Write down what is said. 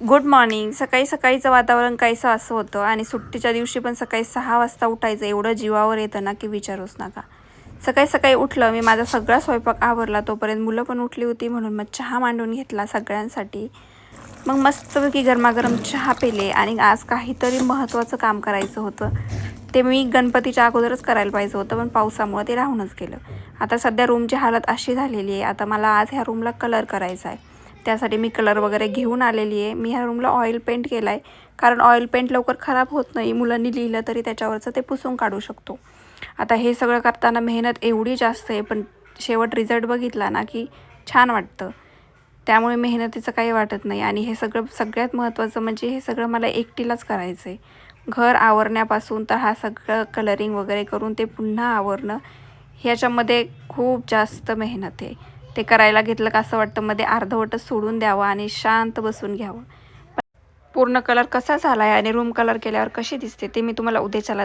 Good morning. सकाळी सकाळीचं वातावरण काहीसं असं होतं आणि सुट्टीच्या दिवशी पण सकाळी 6 वाजता उठायचं एवढं जीवावर येतं ना की विचारूच नका. सकाळी सकाळी उठलं, मी माझा सगळा स्वयंपाक आवरला, तोपर्यंत मुलं पण उठली होती म्हणून मग चहा मांडून घेतला सगळ्यांसाठी. मग मस्तपैकी गरमागरम चहा पिले आणि आज काहीतरी महत्त्वाचं काम करायचं होतं. ते मी गणपतीच्या अगोदरच करायला पाहिजे होतं, पण पावसामुळे ते राहूनच गेलं. आता सध्या रूमची हालत अशी झालेली आहे, आता मला आज ह्या रूमला कलर करायचा आहे. त्यासाठी मी कलर वगैरे घेऊन आलेली आहे. मी ह्या रूमला ऑइल पेंट केला आहे, कारण ऑइल पेंट लवकर खराब होत नाही. मुलांनी लिहिलं तरी त्याच्यावरचं ते पुसून काढू शकतो. आता हे सगळं करताना मेहनत एवढी जास्त आहे, पण शेवट रिझल्ट बघितला ना की छान वाटतं. त्यामुळे मेहनतीचं काही वाटत नाही. आणि हे सगळ्यात महत्त्वाचं म्हणजे हे सगळं मला एकटीलाच करायचं आहे. घर आवरण्यापासून तर हा सगळं कलरिंग वगैरे करून ते पुन्हा आवरणं, ह्याच्यामध्ये खूप जास्त मेहनत आहे. ते करायला घेतलं का असं वाटतं मध्ये अर्धवटच सोडून द्यावं आणि शांत बसून घ्यावं. पूर्ण कलर कसा झाला आहे आणि रूम कलर केल्यावर कशी दिसते ते मी तुम्हाला उद्याच्याला